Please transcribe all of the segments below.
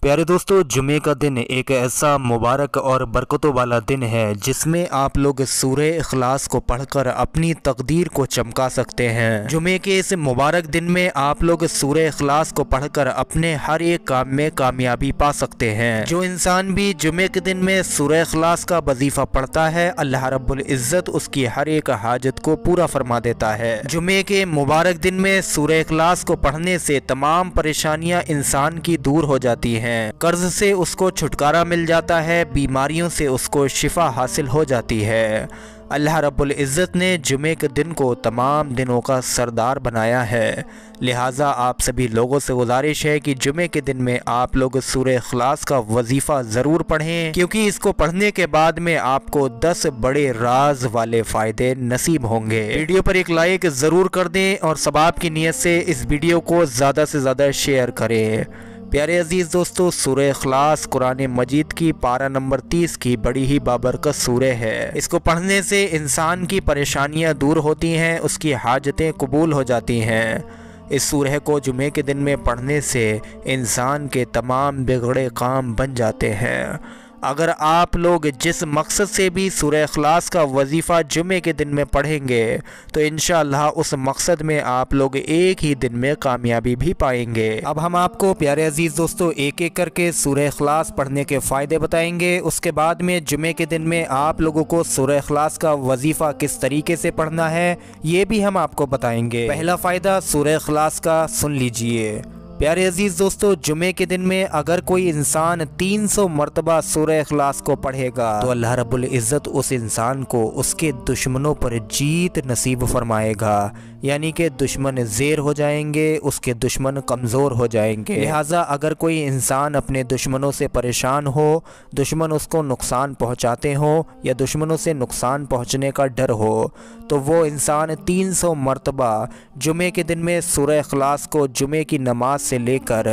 प्यारे दोस्तों, जुमे का दिन एक ऐसा मुबारक और बरकतों वाला दिन है जिसमें आप लोग सूरह इखलास को पढ़कर अपनी तकदीर को चमका सकते हैं। जुमे के इस मुबारक दिन में आप लोग सूरह इखलास को पढ़कर अपने हर एक काम में कामयाबी पा सकते हैं। जो इंसान भी जुमे के दिन में सूरह इखलास का वजीफ़ा पढ़ता है, अल्लाह रब्बुल इज़्ज़त उसकी हर एक हाजत को पूरा फरमा देता है। जुमे के मुबारक दिन में सूरह इखलास को पढ़ने से तमाम परेशानियाँ इंसान की दूर हो जाती हैं। कर्ज से उसको छुटकारा मिल जाता है, बीमारियों से उसको शिफा हासिल हो जाती है। अल्लाह रब्बुल इज़्ज़त ने जुमे के दिन को तमाम दिनों का सरदार बनाया है, लिहाजा आप सभी लोगों से गुजारिश है कि जुमे के दिन में आप लोग सूरह इखलास का वजीफ़ा ज़रूर पढ़ें, क्योंकि इसको पढ़ने के बाद में आपको 10 बड़े राज वाले फ़ायदे नसीब होंगे। वीडियो पर एक लाइक ज़रूर कर दें और सवाब की नीयत से इस वीडियो को ज़्यादा से ज़्यादा शेयर करें। प्यारे अजीज़ दोस्तों, सूरह इखलास कुरान मजीद की पारा नंबर 30 की बड़ी ही बाबरकत सूरह है। इसको पढ़ने से इंसान की परेशानियां दूर होती हैं, उसकी हाजतें कबूल हो जाती हैं। इस सूरह को जुमे के दिन में पढ़ने से इंसान के तमाम बिगड़े काम बन जाते हैं। अगर आप लोग जिस मकसद से भी सूरह इखलास का वजीफ़ा जुमे के दिन में पढ़ेंगे तो इंशाअल्लाह उस मकसद में आप लोग एक ही दिन में कामयाबी भी पाएंगे। अब हम आपको प्यारे अजीज़ दोस्तों एक एक करके सूरह इखलास पढ़ने के फ़ायदे बताएंगे। उसके बाद में जुमे के दिन में आप लोगों को सूरह इखलास का वजीफ़ा किस तरीके से पढ़ना है ये भी हम आपको बताएंगे। पहला फ़ायदा सूरह इखलास का सुन लीजिए। प्यारे अजीज़ दोस्तों, जुमे के दिन में अगर कोई इंसान 300 मरतबा सूरह इखलास को पढ़ेगा तो अल्लाह रब्बुल इज़्ज़त उस इंसान को उसके दुश्मनों पर जीत नसीब फरमाएगा, यानी कि दुश्मन ज़ेर हो जाएंगे, उसके दुश्मन कमज़ोर हो जाएंगे। लिहाजा अगर कोई इंसान अपने दुश्मनों से परेशान हो, दुश्मन उसको नुकसान पहुँचाते हों या दुश्मनों से नुकसान पहुँचने का डर हो, तो वो इंसान 300 मरतबा जुमे के दिन में सूरह इखलास को जुमे की नमाज से लेकर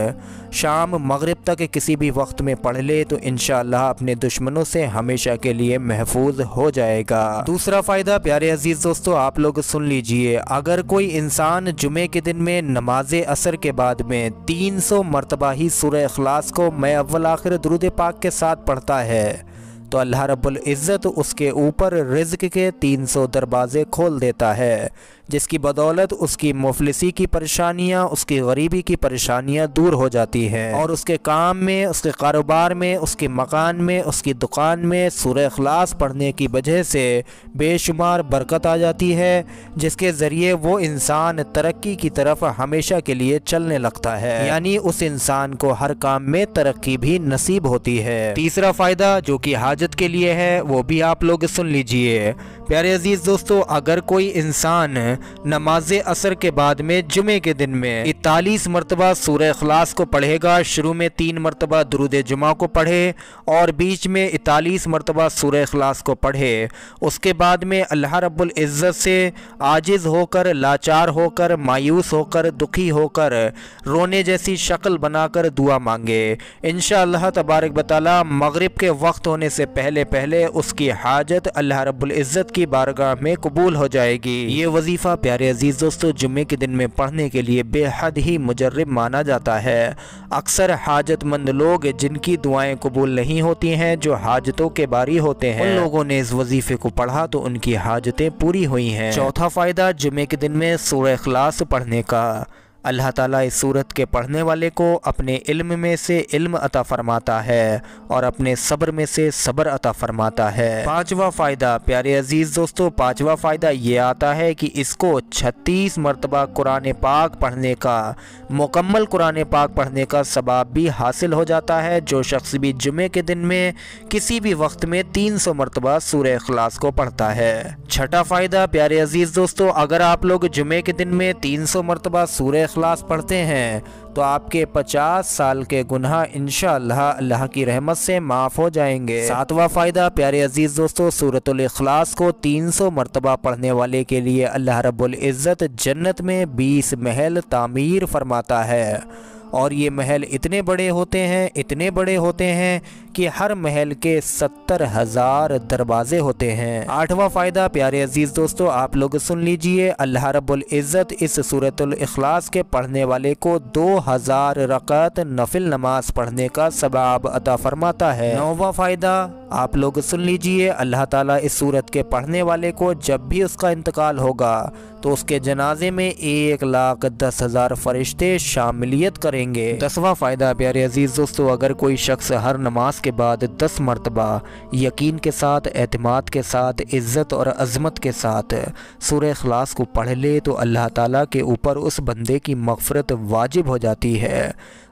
शाम मगरिब तक किसी भी वक्त में पढ़ ले तो इंशाअल्लाह अपने दुश्मनों से हमेशा के लिए महफूज हो जाएगा। दूसरा फ़ायदा प्यारे अजीज़ दोस्तों आप लोग सुन लीजिए। अगर कोई इंसान जुमे के दिन में नमाज असर के बाद में 300 मरतबा ही सूरह इखलास को मैं अव्वल आखिर दुरूद पाक के साथ पढ़ता है तो अल्लाह रब्बुल इज़्ज़त उसके ऊपर रिज़्क़ के 300 दरवाज़े खोल देता है, जिसकी बदौलत उसकी मुफलिसी की परेशानियाँ, उसकी गरीबी की परेशानियाँ दूर हो जाती हैं और उसके काम में, उसके कारोबार में, उसके मकान में, उसकी दुकान में सूरह इखलास पढ़ने की वजह से बेशुमार बरकत आ जाती है, जिसके ज़रिए वो इंसान तरक्की की तरफ हमेशा के लिए चलने लगता है, यानी उस इंसान को हर काम में तरक्की भी नसीब होती है। तीसरा फ़ायदा जो कि हाजत के लिए है वो भी आप लोग सुन लीजिए। प्यारे अजीज़ दोस्तों, अगर कोई इंसान नमाज असर के बाद में जुमे के दिन में 41 मरतबा सूरह इखलास को पढ़ेगा, शुरू में 3 मरतबा दुरूद जुमा को पढ़े और बीच में 41 मरतबा सूरह इखलास को पढ़े, उसके बाद में अल्लाह रब्बुल इज़्ज़त से आजिज़ होकर, लाचार होकर, मायूस होकर, दुखी होकर, रोने जैसी शक्ल बनाकर दुआ मांगे, इंशाअल्लाह तबारक व तआला मगरिब के वक्त होने से पहले पहले उसकी हाजत अल्लाह रब्बुल इज़्ज़त की बारगाह में कबूल हो जाएगी। ये वजीफ़ा प्यारे अजीज़ दोस्तों जुमे के दिन में पढ़ने के लिए बेहद ही मुजर्रब माना जाता है। अक्सर हाजतमंद लोग जिनकी दुआएं कबूल नहीं होती हैं, जो हाजतों के बारी होते हैं, उन लोगों ने इस वजीफ़े को पढ़ा तो उनकी हाजतें पूरी हुई हैं। चौथा फ़ायदा जुमे के दिन में सूरह इखलास पढ़ने का। अल्लाह ताला इस सूरत के पढ़ने वाले को अपने इल्म में से इल्म अता फरमाता है और अपने सब्र में से सब्र अता फरमाता है। पांचवा फ़ायदा प्यारे अजीज़ दोस्तों, पांचवा फ़ायदा ये आता है कि इसको 36 मरतबा कुरान पाक पढ़ने का, मुकम्मल कुरान पाक पढ़ने का सवाब भी हासिल हो जाता है, जो शख्स भी जुमे के दिन में किसी भी वक्त में 300 मरतबा सूरह इखलास को पढ़ता है। छठा फ़ायदा प्यारे अजीज़ दोस्तों, अगर आप लोग जुमे के दिन में 300 मरतबा सूरह इखलास पढ़ते हैं तो आपके 50 साल के गुनाह इंशाअल्लाह अल्लाह की रहमत से माफ़ हो जाएंगे। सातवां फ़ायदा प्यारे अजीज़ दोस्तों, सूरतुल इखलास को 300 मरतबा पढ़ने वाले के लिए अल्लाह रब्बुल इज़्ज़त जन्नत में 20 महल तामीर फरमाता है और ये महल इतने बड़े होते हैं, इतने बड़े होते हैं कि हर महल के 70,000 दरवाजे होते हैं। 8वां फ़ायदा प्यारे अजीज़ दोस्तों, आप लोग सुन लीजिए। अल्लाह रब्बुल इज़्ज़त इस सूरतुल इखलास के पढ़ने वाले को 2000 रकात नफिल नमाज पढ़ने का सवाब अता फरमाता है। 9वां फ़ायदा आप लोग सुन लीजिए। अल्लाह ताला इस सूरत के पढ़ने वाले को जब भी उसका इंतकाल होगा तो उसके जनाजे में 1,10,000 फरिश्ते शामिलियत करेंगे। 10वां फ़ायदा प्यारे अजीज़ दोस्तों, अगर कोई शख्स हर नमाज के बाद 10 मरतबा यकीन के साथ, एतमाद के साथ, इज़्ज़त और अज़मत के साथ सूरह इखलास को पढ़ ले तो अल्लाह ताला के ऊपर उस बंदे की मग़फ़िरत वाजिब हो जाती है।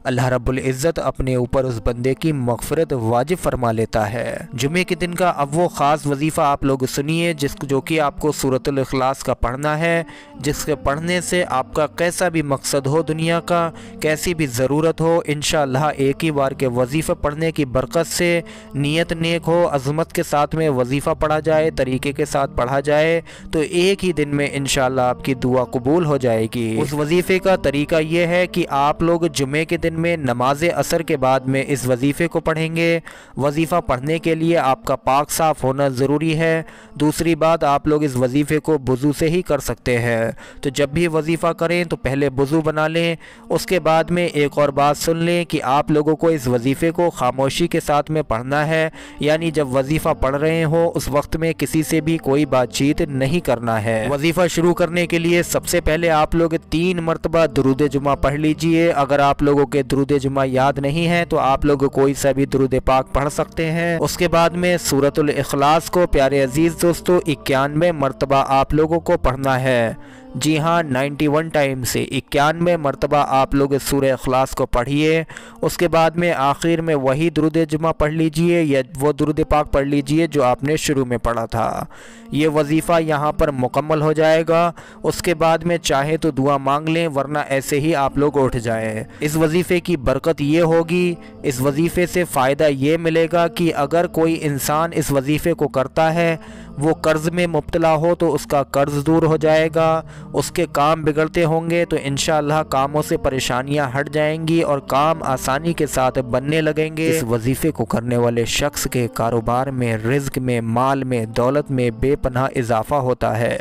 अल्लाह रब्बुल इज़्ज़त अपने ऊपर उस बंदे की मग़फ़िरत वाजिब फरमा लेता है। जुमे के दिन का अब वो ख़ास वजीफ़ा आप लोग सुनिए जो कि आपको सूरतुल इखलास का पढ़ना है, जिसके पढ़ने से आपका कैसा भी मकसद हो दुनिया का, कैसी भी ज़रूरत हो, इंशाअल्लाह एक ही बार के वजीफ़े पढ़ने की बरकत से नीयत नेक हो, अज़मत के साथ में वजीफ़ा पढ़ा जाए, तरीके के साथ पढ़ा जाए तो एक ही दिन में इंशाअल्लाह आपकी दुआ कबूल हो जाएगी। उस वजीफ़े का तरीका ये है कि आप लोग जुमे के दिन में नमाज असर के बाद में इस वजीफ़े को पढ़ेंगे। वजीफ़ा पढ़ने के लिए आपका पाक साफ़ होना ज़रूरी है। दूसरी बात, आप लोग इस वजीफ़े को वज़ू से ही कर सकते हैं। तो जब भी वजीफ़ा करें तो पहले वज़ू बना लें। उसके बाद में एक और बात सुन लें कि आप लोगों को इस वजीफ़े को खामोशी के साथ में पढ़ना है, यानी जब वजीफ़ा पढ़ रहे हो उस वक्त में किसी से भी कोई बातचीत नहीं करना है। वजीफ़ा शुरू करने के लिए सबसे पहले आप लोग 3 मरतबा दुरूद जुमा पढ़ लीजिए। अगर आप लोगों के दुरूद जुमा याद नहीं है तो आप लोग कोई सा भी दुरूद पाक पढ़ सकते हैं। उसके बाद में सूरतुल इखलास को प्यारे अजीज़ दोस्तों 91 मरतबा आप लोगों को पढ़ना है। जी हाँ, 91 टाइम से 91 मरतबा आप लोग सूरह इखलास को पढ़िए। उसके बाद में आखिर में वही दुरूद जुमा पढ़ लीजिए या वो दुरूद पाक पढ़ लीजिए जो आपने शुरू में पढ़ा था। ये वजीफ़ा यहाँ पर मुकम्मल हो जाएगा। उसके बाद में चाहे तो दुआ मांग लें, वरना ऐसे ही आप लोग उठ जाएं। इस वजीफ़े की बरकत ये होगी, इस वजीफ़े से फ़ायदा ये मिलेगा कि अगर कोई इंसान इस वजीफ़े को करता है, वो कर्ज़ में मुब्तला हो तो उसका कर्ज़ दूर हो जाएगा, उसके काम बिगड़ते होंगे तो इंशाअल्लाह कामों से परेशानियां हट जाएंगी और काम आसानी के साथ बनने लगेंगे। इस वजीफ़े को करने वाले शख्स के कारोबार में, रिज़्क में, माल में, दौलत में बेपनाह इजाफ़ा होता है।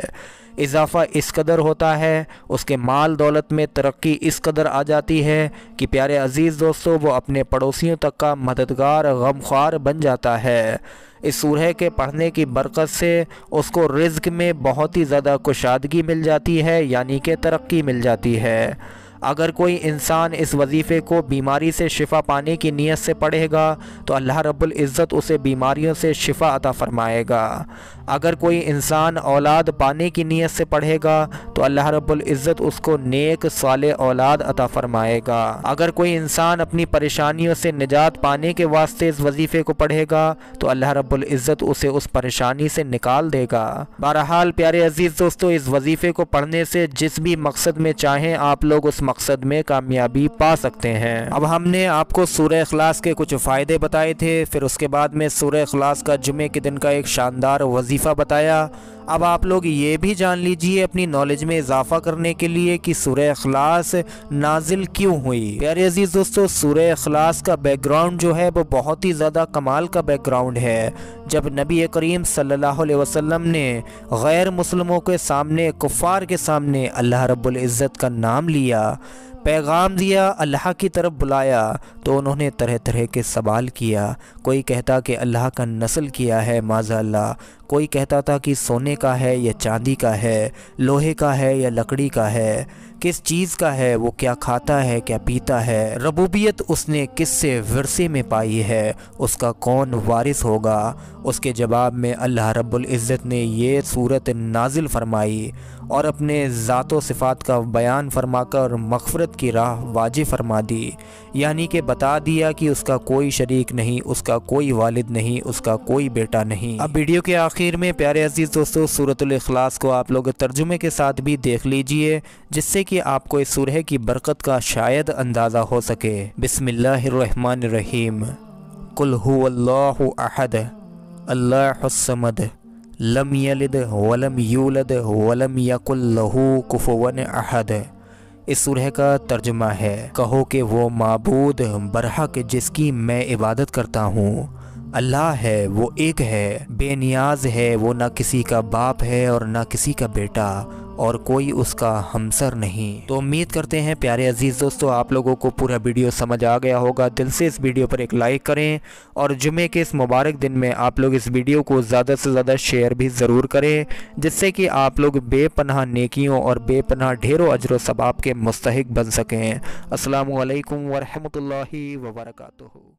इजाफ़ा इस कदर होता है, उसके माल दौलत में तरक्की इस कदर आ जाती है कि प्यारे अजीज़ दोस्तों वो अपने पड़ोसियों तक का मददगार, गमख्वार बन जाता है। इस सूरह के पढ़ने की बरकत से उसको रिज़्क में बहुत ही ज़्यादा कुशादगी मिल जाती है, यानी कि तरक्की मिल जाती है। अगर कोई इंसान इस वजीफ़े को बीमारी से शिफा पाने की नीयत से पढ़ेगा तो अल्लाह रब्बुल इज़्ज़त उसे बीमारियों से शिफा अता फरमाएगा। अगर कोई इंसान औलाद पाने की नीयत से पढ़ेगा तो अल्लाह रब्बुल इज़्ज़त उसको नेक साले औलाद अता फरमाएगा। अगर कोई इंसान अपनी परेशानियों से निजात पाने के वास्ते इस वजीफ़े को पढ़ेगा तो अल्लाह रब्बुल इज़्ज़त उसे उस परेशानी से निकाल देगा। बहरहाल प्यारे अजीज़ दोस्तों, इस वजीफ़े को पढ़ने से जिस भी मकसद में चाहें आप लोग उस मकसद में कामयाबी पा सकते हैं। अब हमने आपको सूरह इखलास के कुछ फ़ायदे बताए थे, फिर उसके बाद में सूरह इखलास का जुमे के दिन का एक शानदार वजीफ़ा बताया। अब आप लोग ये भी जान लीजिए अपनी नॉलेज में इजाफा करने के लिए कि सूरह इखलास नाजिल क्यों हुई। प्यारे अजीज़ दोस्तों, सूरह इखलास का बैकग्राउंड जो है वो बहुत ही ज़्यादा कमाल का बैकग्राउंड है। जब नबी करीम सल्लल्लाहु अलैहि वसल्लम ने गैर मुस्लिमों के सामने, कुफ़ार के सामने अल्लाह रब्बुल इज़्ज़त का नाम लिया, पैगाम दिया, अल्लाह की तरफ बुलाया, तो उन्होंने तरह तरह के सवाल किया। कोई कहता कि अल्लाह का नस्ल किया है माज़ा अल्लाह, कोई कहता था कि सोने का है या चांदी का है, लोहे का है या लकड़ी का है, किस चीज़ का है, वो क्या खाता है क्या पीता है, रबूबियत उसने किससे विरसे में पाई है, उसका कौन वारिस होगा। उसके जवाब में अल्लाह रब्बुल इज़्ज़त ने ये सूरत नाजिल फरमाई और अपने ज़ात व सिफ़ात का बयान फरमाकर मग़फ़िरत की राह वाजिब फरमा दी, यानी कि बता दिया कि उसका कोई शरीक नहीं, उसका कोई वालिद नहीं, उसका कोई बेटा नहीं। अब वीडियो के आखिर में प्यारे अजीज़ दोस्तों सूरतुल इखलास को आप लोग तर्जुमे के साथ भी देख लीजिए, जिससे कि आपको इस सूरह की बरकत का शायद अंदाज़ा हो सके। बिस्मिल्लाहिर्रहमानिर्रहीम। कुल हुवल्लाहु अहद अल्लाहुस्समद लम यलिद वलम यूलद वलम यकुल लहू कुफुवन अहद। इस सूरह का तर्जुमा है, कहो कि वो माबूद बरहक जिसकी मैं इबादत करता हूँ अल्लाह है, वो एक है, बेनियाज है, वो ना किसी का बाप है और ना किसी का बेटा और कोई उसका हमसर नहीं। तो उम्मीद करते हैं प्यारे अजीज़ दोस्तों आप लोगों को पूरा वीडियो समझ आ गया होगा। दिल से इस वीडियो पर एक लाइक करें और जुमे के इस मुबारक दिन में आप लोग इस वीडियो को ज़्यादा से ज़्यादा शेयर भी ज़रूर करें, जिससे कि आप लोग बेपनाह नेकियों और बेपनाह ढेरों अजर सवाब के मुस्तहिक बन सकें। अस्सलामु अलैकुम वरहमतुल्लाहि वबरकातुहू।